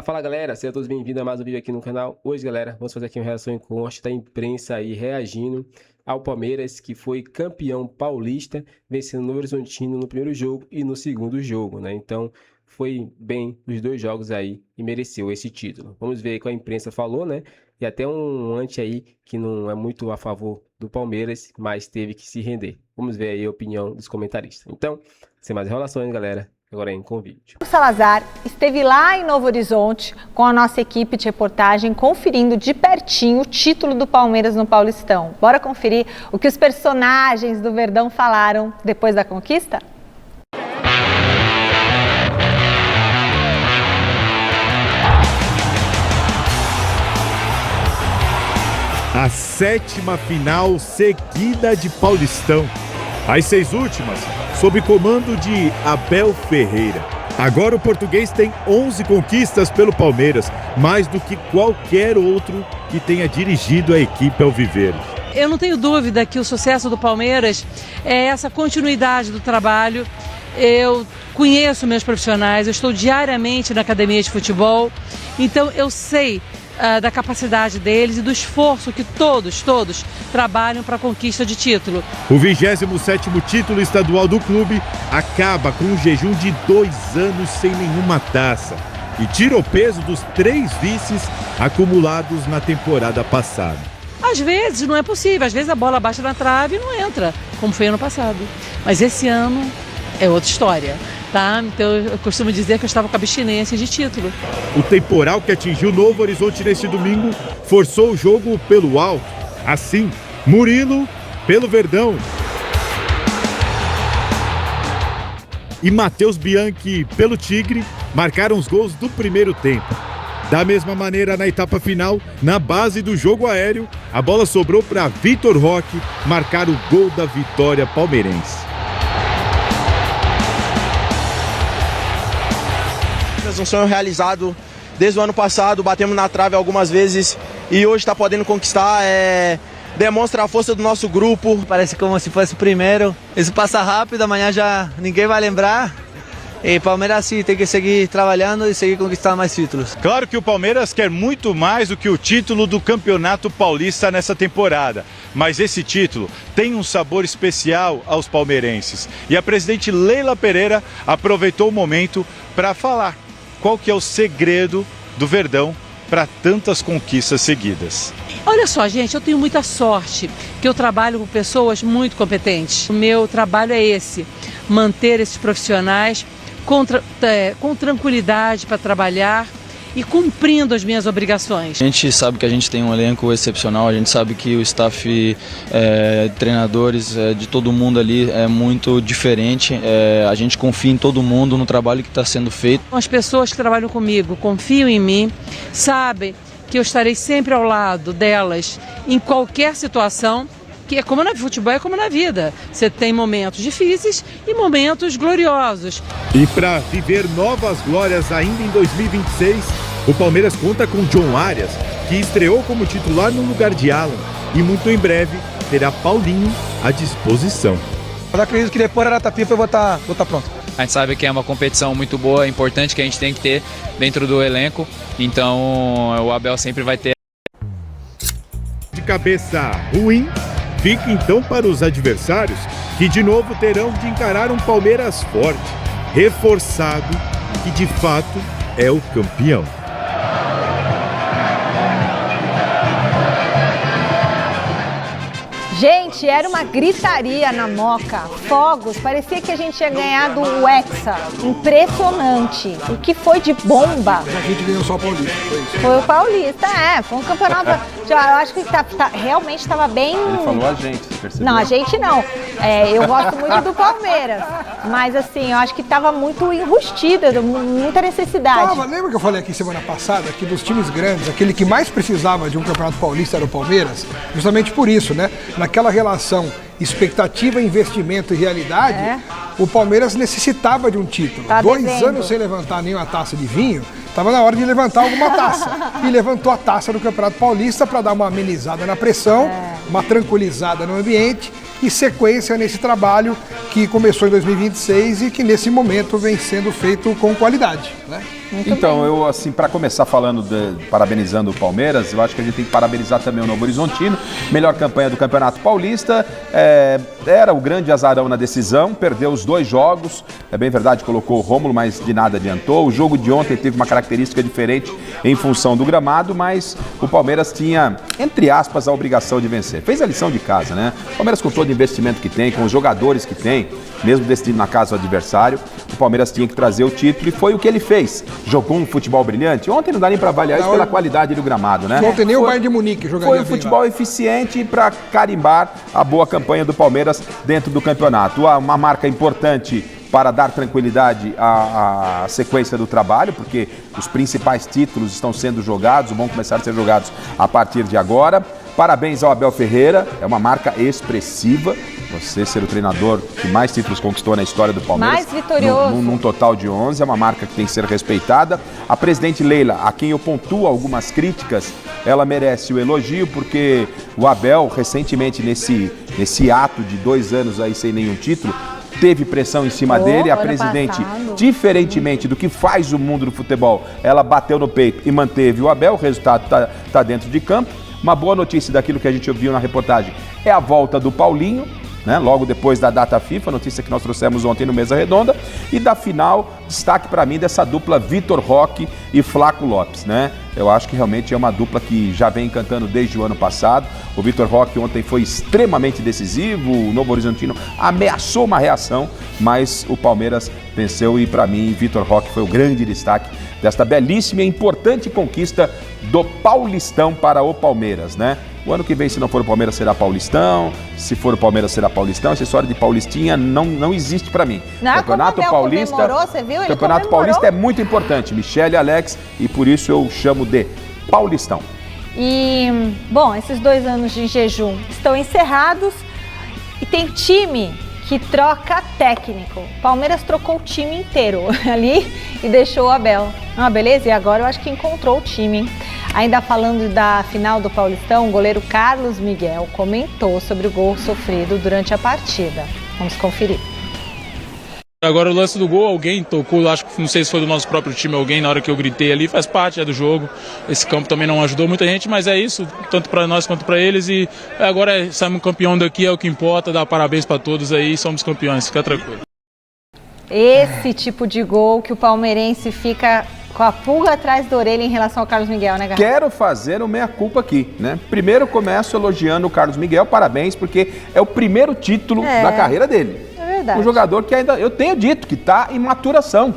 Fala galera, sejam todos bem-vindos a mais um vídeo aqui no canal. Hoje galera, vamos fazer aqui uma reação em consta da imprensa aí reagindo ao Palmeiras, que foi campeão paulista, vencendo o Novo Horizontino no primeiro jogo e no segundo jogo, né? Então foi bem nos dois jogos aí e mereceu esse título. Vamos ver aí o que a imprensa falou, né? E até um ante aí que não é muito a favor do Palmeiras, mas teve que se render. Vamos ver aí a opinião dos comentaristas. Então, sem mais enrolações galera, agora com o vídeo. O Salazar esteve lá em Novo Horizonte com a nossa equipe de reportagem, conferindo de pertinho o título do Palmeiras no Paulistão. Bora conferir o que os personagens do Verdão falaram depois da conquista? A 7ª final seguida de Paulistão. As 6 últimas, sob comando de Abel Ferreira. Agora o português tem 11 conquistas pelo Palmeiras, mais do que qualquer outro que tenha dirigido a equipe alviverde. Eu não tenho dúvida que o sucesso do Palmeiras é essa continuidade do trabalho. Eu conheço meus profissionais, eu estou diariamente na academia de futebol, então eu sei da capacidade deles e do esforço que todos trabalham para a conquista de título. O 27º título estadual do clube acaba com um jejum de 2 anos sem nenhuma taça e tira o peso dos 3 vices acumulados na temporada passada. Às vezes não é possível, às vezes a bola bate na trave e não entra, como foi ano passado. Mas esse ano é outra história. Tá? Então eu costumo dizer que eu estava com abstinência de título. O temporal que atingiu Novo Horizonte neste domingo forçou o jogo pelo alto. Assim, Murilo pelo Verdão e Matheus Bianchi pelo Tigre marcaram os gols do primeiro tempo. Da mesma maneira, na etapa final, na base do jogo aéreo, a bola sobrou para Vitor Roque marcar o gol da vitória palmeirense. Um sonho realizado desde o ano passado, batemos na trave algumas vezes e hoje está podendo conquistar, demonstra a força do nosso grupo. Parece como se fosse o primeiro, isso passa rápido, amanhã já ninguém vai lembrar. E Palmeiras sim, tem que seguir trabalhando e seguir conquistando mais títulos. Claro que o Palmeiras quer muito mais do que o título do Campeonato Paulista nessa temporada, mas esse título tem um sabor especial aos palmeirenses. E a presidente Leila Pereira aproveitou o momento para falar qual que é o segredo do Verdão para tantas conquistas seguidas. Olha só, gente, eu tenho muita sorte que eu trabalho com pessoas muito competentes. O meu trabalho é esse, manter esses profissionais com tranquilidade para trabalhar e cumprindo as minhas obrigações. A gente sabe que a gente tem um elenco excepcional, a gente sabe que o staff, treinadores, de todo mundo ali é muito diferente, a gente confia em todo mundo, no trabalho que está sendo feito. As pessoas que trabalham comigo confiam em mim, sabem que eu estarei sempre ao lado delas em qualquer situação, que é como no futebol, é como na vida. Você tem momentos difíceis e momentos gloriosos. E para viver novas glórias ainda em 2026, o Palmeiras conta com John Arias, que estreou como titular no lugar de Alan e muito em breve terá Paulinho à disposição. Eu acredito que depois da data FIFA eu vou estar pronto. A gente sabe que é uma competição muito boa, importante, que a gente tem que ter dentro do elenco, então o Abel sempre vai ter. De cabeça ruim, fica então para os adversários, que de novo terão de encarar um Palmeiras forte, reforçado, que de fato é o campeão. Gente, era uma gritaria na Moca, fogos, parecia que a gente tinha ganhado o Hexa, impressionante. O que foi de bomba? A gente ganhou só o Paulista, foi isso? Foi o Paulista, foi um campeonato, eu acho que realmente estava bem... Ele falou a gente, você percebeu? Não, a gente não, eu gosto muito do Palmeiras, mas assim, eu acho que estava muito enrustida, muita necessidade. Lembra que eu falei aqui semana passada, que dos times grandes, aquele que mais precisava de um campeonato paulista era o Palmeiras? Justamente por isso, né? Naquela relação expectativa, investimento e realidade, o Palmeiras necessitava de um título. Tá 2 devendo. anos sem levantar nenhuma taça de vinho, estava na hora de levantar alguma taça. E levantou a taça do Campeonato Paulista para dar uma amenizada na pressão, uma tranquilizada no ambiente e sequência nesse trabalho que começou em 2026 e que nesse momento vem sendo feito com qualidade, né? Então, eu, assim, para começar parabenizando o Palmeiras, eu acho que a gente tem que parabenizar também o Novo Horizontino. Melhor campanha do Campeonato Paulista, era o grande azarão na decisão, perdeu os 2 jogos, é bem verdade, colocou o Rômulo, mas de nada adiantou. O jogo de ontem teve uma característica diferente em função do gramado, mas o Palmeiras tinha, entre aspas, a obrigação de vencer. Fez a lição de casa, né? O Palmeiras, com todo o investimento que tem, com os jogadores que tem, mesmo decidindo na casa do adversário, o Palmeiras tinha que trazer o título e foi o que ele fez. Jogou um futebol brilhante. Ontem não dá nem para avaliar isso pela qualidade do gramado, né? Ontem nem o Bayern de Munique jogaria. Foi um futebol eficiente para carimbar a boa campanha do Palmeiras dentro do campeonato. Uma marca importante para dar tranquilidade à sequência do trabalho, porque os principais títulos estão sendo jogados, vão começar a ser jogados a partir de agora. Parabéns ao Abel Ferreira, é uma marca expressiva. Você ser o treinador que mais títulos conquistou na história do Palmeiras. Mais vitorioso. Num total de 11, é uma marca que tem que ser respeitada. A presidente Leila, a quem eu pontuo algumas críticas, ela merece o elogio, porque o Abel, recentemente, nesse ato de 2 anos aí sem nenhum título, teve pressão em cima dele. A presidente, diferentemente do que faz o mundo do futebol, ela bateu no peito e manteve o Abel. O resultado está dentro de campo. Uma boa notícia daquilo que a gente ouviu na reportagem é a volta do Paulinho, né? Logo depois da data FIFA, notícia que nós trouxemos ontem no Mesa Redonda. E da final, destaque para mim dessa dupla Vitor Roque e Flaco Lopes, né? Eu acho que realmente é uma dupla que já vem encantando desde o ano passado. O Vitor Roque ontem foi extremamente decisivo, o Novo Horizontino ameaçou uma reação, mas o Palmeiras venceu e para mim Vitor Roque foi o grande destaque desta belíssima e importante conquista do Paulistão para o Palmeiras, né? O ano que vem, se não for o Palmeiras, será Paulistão. Se for o Palmeiras, será Paulistão. Essa história de Paulistinha não existe para mim. Campeonato Paulista, você viu? Campeonato Paulista é muito importante. Michele e Alex, e por isso eu chamo de Paulistão. E, bom, esses 2 anos de jejum estão encerrados e tem time que troca técnico. Palmeiras trocou o time inteiro ali e deixou o Abel. Beleza? E agora eu acho que encontrou o time, hein? Ainda falando da final do Paulistão, o goleiro Carlos Miguel comentou sobre o gol sofrido durante a partida. Vamos conferir. Agora o lance do gol, alguém tocou, acho que não sei se foi do nosso próprio time, alguém na hora que eu gritei ali, faz parte do jogo. Esse campo também não ajudou muita gente, mas é isso, tanto para nós quanto para eles. E agora saímos campeão daqui, é o que importa, dar parabéns para todos aí, somos campeões, fica tranquilo. Esse tipo de gol que o palmeirense fica com a pulga atrás da orelha em relação ao Carlos Miguel, né, Garra? Quero fazer o meia-culpa aqui, né? Primeiro começo elogiando o Carlos Miguel, parabéns, porque é o primeiro título da carreira dele. É verdade. Um jogador que ainda, eu tenho dito, que está em maturação.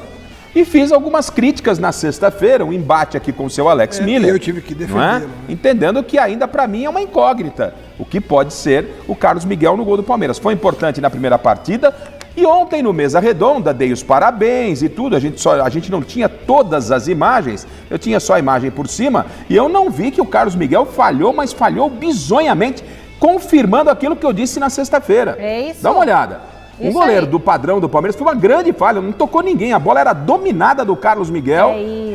E fiz algumas críticas na sexta-feira, um embate aqui com o seu Alex Miller. Eu tive que defendê-lo. Entendendo que ainda para mim é uma incógnita, o que pode ser o Carlos Miguel no gol do Palmeiras. Foi importante na primeira partida. E ontem no Mesa Redonda dei os parabéns e tudo, a gente não tinha todas as imagens, eu tinha só a imagem por cima e eu não vi que o Carlos Miguel falhou, mas falhou bizonhamente, confirmando aquilo que eu disse na sexta-feira. É isso. Dá uma olhada. Um goleiro do padrão do Palmeiras foi uma grande falha, não tocou ninguém, a bola era dominada do Carlos Miguel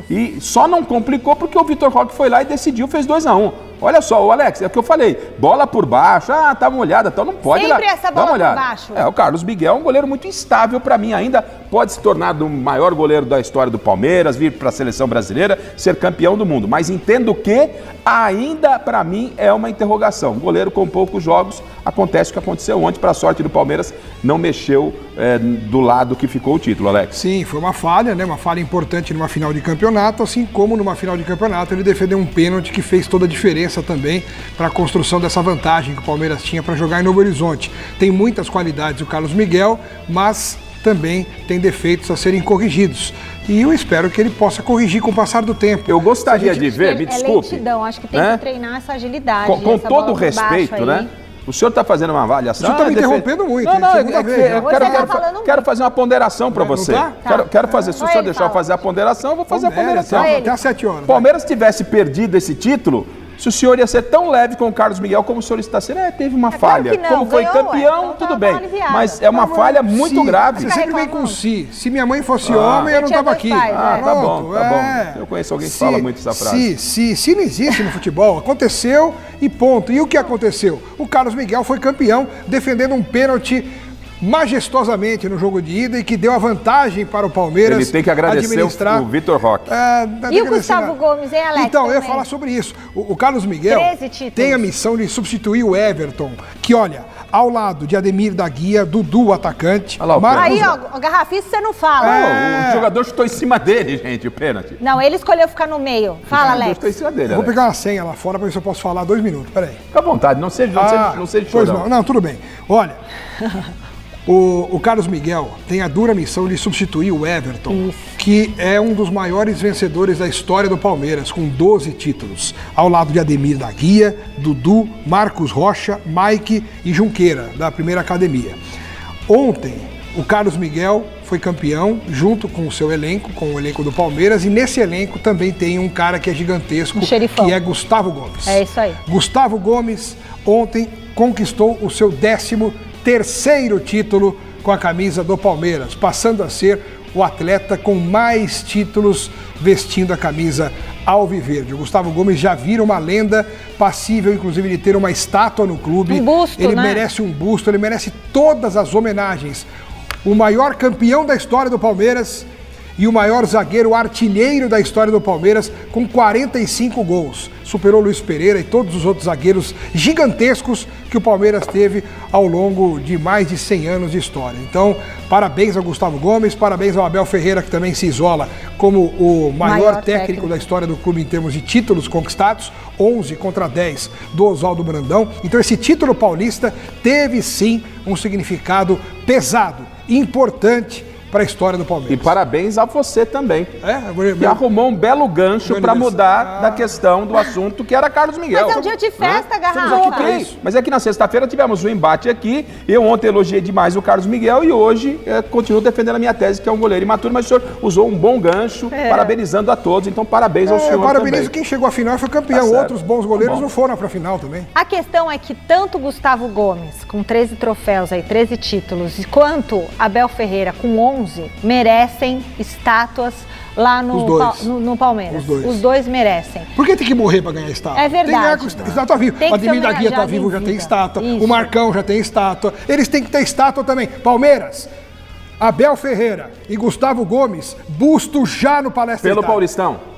e só não complicou porque o Vitor Roque foi lá e decidiu, fez 2-1. Olha só, o Alex, é o que eu falei, bola por baixo, tá molhada, então não pode... Sempre essa bola por baixo. O Carlos Miguel é um goleiro muito instável para mim, ainda pode se tornar o maior goleiro da história do Palmeiras, vir para a seleção brasileira, ser campeão do mundo, mas entendo que ainda para mim é uma interrogação. Goleiro com poucos jogos, acontece o que aconteceu ontem, para a sorte do Palmeiras, não mexeu do lado que ficou o título, Alex. Sim, foi uma falha, né? Uma falha importante numa final de campeonato, assim como numa final de campeonato ele defendeu um pênalti que fez toda a diferença também para a construção dessa vantagem que o Palmeiras tinha para jogar em Novo Horizonte. Tem muitas qualidades o Carlos Miguel, mas também tem defeitos a serem corrigidos. E eu espero que ele possa corrigir com o passar do tempo. Eu gostaria de ver, me desculpe. Lentidão, acho que tem que treinar essa agilidade. Com todo o respeito, né? O senhor está fazendo uma avaliação. O senhor está me interrompendo muito. Eu quero fazer uma ponderação para você. Quero fazer, se o senhor deixar eu fazer a ponderação, eu vou fazer a ponderação. Até às 7 horas. O Palmeiras tivesse perdido esse título, se o senhor ia ser tão leve com o Carlos Miguel como o senhor está sendo, teve uma falha. Como foi campeão, tudo bem. Mas é uma falha muito grave. Você sempre vem com si. Se minha mãe fosse homem, eu não estava aqui. Tá bom. Eu conheço alguém que fala muito essa frase. Se não existe no futebol, aconteceu e ponto. E o que aconteceu? O Carlos Miguel foi campeão defendendo um pênalti majestosamente no jogo de ida e que deu a vantagem para o Palmeiras. Ele tem que agradecer o Vitor Roque. E o Gustavo Gomes, hein, Alex? Então, eu ia também? falar sobre isso. O Carlos Miguel tem a missão de substituir o Everton, que, olha, ao lado de Ademir da Guia, Dudu, o atacante. Aí, ó, Garrafice, você não fala. O jogador chutou em cima dele, gente, o pênalti. Não, ele escolheu ficar no meio. Fala, Alex. Chutou em cima dele, Eu vou pegar uma senha lá fora para ver se eu posso falar 2 minutos. Peraí. Fica à vontade, não seja pois não, tudo bem. Olha, o Carlos Miguel tem a dura missão de substituir o Everton, que é um dos maiores vencedores da história do Palmeiras, com 12 títulos, ao lado de Ademir da Guia, Dudu, Marcos Rocha, Mike e Junqueira, da primeira academia. Ontem, o Carlos Miguel foi campeão junto com o seu elenco, com o elenco do Palmeiras, e nesse elenco também tem um cara que é gigantesco, que é Gustavo Gomes. É isso aí. Gustavo Gomes ontem conquistou o seu 13º título com a camisa do Palmeiras, passando a ser o atleta com mais títulos vestindo a camisa alviverde. O Gustavo Gomes já vira uma lenda, passível inclusive de ter uma estátua no clube. Um busto, ele merece um busto, ele merece todas as homenagens. O maior campeão da história do Palmeiras e o maior zagueiro artilheiro da história do Palmeiras, com 45 gols. Superou Luiz Pereira e todos os outros zagueiros gigantescos que o Palmeiras teve ao longo de mais de 100 anos de história. Então, parabéns ao Gustavo Gomes, parabéns ao Abel Ferreira, que também se isola como o maior técnico da história do clube em termos de títulos conquistados, 11 contra 10 do Oswaldo Brandão. Então, esse título paulista teve sim um significado pesado, importante para a história do Palmeiras. E parabéns a você também, que arrumou um belo gancho para mudar da questão do assunto que era Carlos Miguel. Mas é um dia de festa, Garrafa. Mas é que na sexta-feira tivemos um embate aqui, eu ontem elogiei demais o Carlos Miguel e hoje continuo defendendo a minha tese, que é um goleiro imaturo, mas o senhor usou um bom gancho, parabenizando a todos, então parabéns ao senhor parabenizo também. Quem chegou à final e foi campeão, outros bons goleiros não foram para a final também. A questão é que tanto Gustavo Gomes, com 13 troféus aí, 13 títulos, quanto Abel Ferreira, com 11, merecem estátuas lá no Palmeiras. Os dois merecem. Por que tem que morrer para ganhar estátua? É verdade. Tem que ganhar estátua viva. O Ademir da Guia tá vivo, já tem estátua. Isso. O Marcão já tem estátua. Eles têm que ter estátua também. Palmeiras, Abel Ferreira e Gustavo Gomes, busto já no Palestra Pelo Paulistão.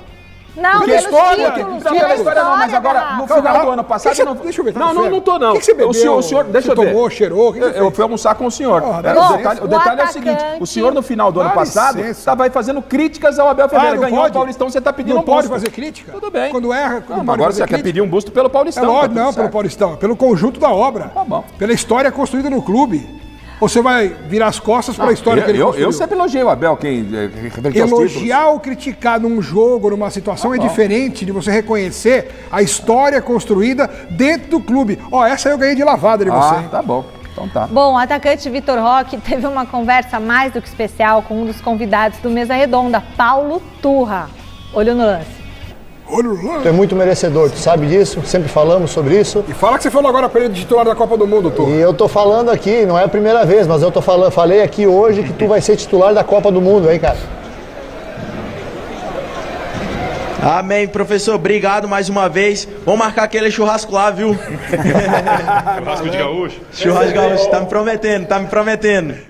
Não, porque história, pela história não, mas agora no final do ano passado deixa eu ver, não tô não. O que você bebeu? O senhor, deixa eu ver. Tomou, cheirou? Eu fui almoçar com o senhor. O detalhe é o seguinte, o senhor no final do ano passado estava fazendo críticas ao Abel Ferreira, ganhou o Paulistão, você está pedindo um busto. Não pode fazer crítica? Tudo bem. Quando erra, agora você quer pedir um busto pelo Paulistão. É lógico, não pelo Paulistão, pelo conjunto da obra. Tá bom. Pela história construída no clube. Ou você vai virar as costas para a história que ele construiu? Eu sempre elogiei o Abel, elogiar ou criticar num jogo, numa situação, é diferente de você reconhecer a história construída dentro do clube. Essa eu ganhei de lavada de você. Tá bom. Então tá. Bom, o atacante Vitor Roque teve uma conversa mais do que especial com um dos convidados do Mesa Redonda, Paulo Turra. Olho no lance. Tu é muito merecedor, tu sabe disso, sempre falamos sobre isso. E fala que você falou agora para ele de titular da Copa do Mundo, Turra. E eu tô falando aqui, não é a primeira vez, mas eu falei aqui hoje que tu vai ser titular da Copa do Mundo, hein, cara? Amém, professor, obrigado mais uma vez. Vamos marcar aquele churrasco lá, viu? Churrasco de gaúcho? Churrasco de gaúcho, tá me prometendo.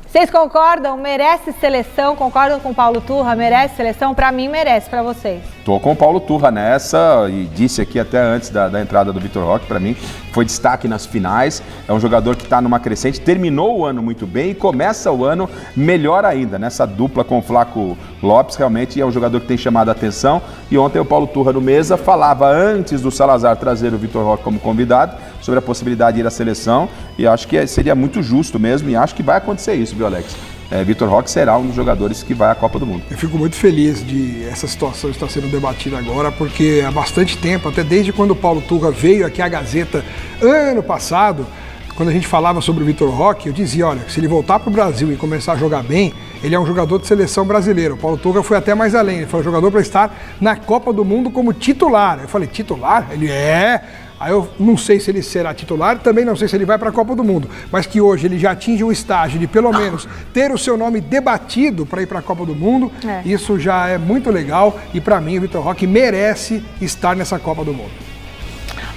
Vocês concordam? Merece seleção? Concordam com o Paulo Turra? Merece seleção? Para mim, merece. Para vocês? Tô com o Paulo Turra nessa e disse aqui até antes da entrada do Vitor Roque, para mim, foi destaque nas finais. É um jogador que está numa crescente, terminou o ano muito bem e começa o ano melhor ainda. Nessa dupla com o Flaco Lopes, realmente é um jogador que tem chamado a atenção. E ontem o Paulo Turra no Mesa falava, antes do Salazar trazer o Vitor Roque como convidado, sobre a possibilidade de ir à seleção. E acho que seria muito justo mesmo e acho que vai acontecer isso, viu, Alex? Vitor Roque será um dos jogadores que vai à Copa do Mundo. Eu fico muito feliz de essa situação estar sendo debatida agora, porque há bastante tempo, até desde quando o Paulo Turra veio aqui à Gazeta ano passado, quando a gente falava sobre o Vitor Roque, eu dizia, olha, se ele voltar para o Brasil e começar a jogar bem, ele é um jogador de seleção brasileira. O Paulo Turra foi até mais além, ele foi um jogador para estar na Copa do Mundo como titular. Eu falei, titular? Ele é... Aí eu não sei se ele será titular, também não sei se ele vai para a Copa do Mundo, mas que hoje ele já atinge um estágio de pelo menos ter o seu nome debatido para ir para a Copa do Mundo, isso já é muito legal e para mim o Vitor Roque merece estar nessa Copa do Mundo.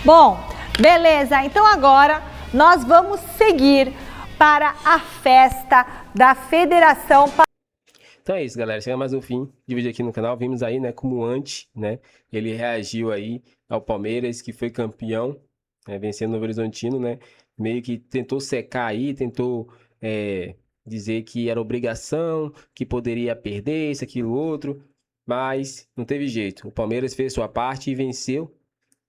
Bom, beleza, então agora nós vamos seguir para a festa da Federação. Então é isso, galera. Chega mais um fim de vídeo aqui no canal. Vimos aí, né, como antes, né, ele reagiu aí ao Palmeiras, que foi campeão, vencendo o Novo Horizontino, né, meio que tentou secar aí, tentou dizer que era obrigação, que poderia perder isso, aquilo, outro, mas não teve jeito. O Palmeiras fez sua parte e venceu,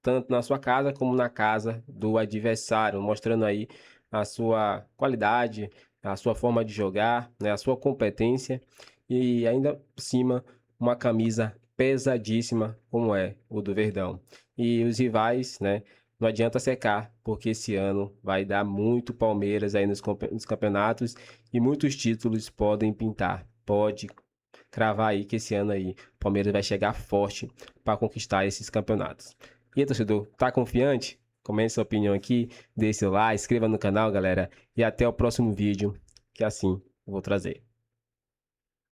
tanto na sua casa como na casa do adversário, mostrando aí a sua qualidade, a sua forma de jogar, né, a sua competência. E ainda por cima, uma camisa pesadíssima, como é o do Verdão. E os rivais, né, não adianta secar, porque esse ano vai dar muito Palmeiras aí nos campeonatos e muitos títulos podem pintar. Pode cravar aí que esse ano aí o Palmeiras vai chegar forte para conquistar esses campeonatos. E aí, torcedor, tá confiante? Comente sua opinião aqui, deixe seu like, inscreva no canal, galera. E até o próximo vídeo, que assim eu vou trazer.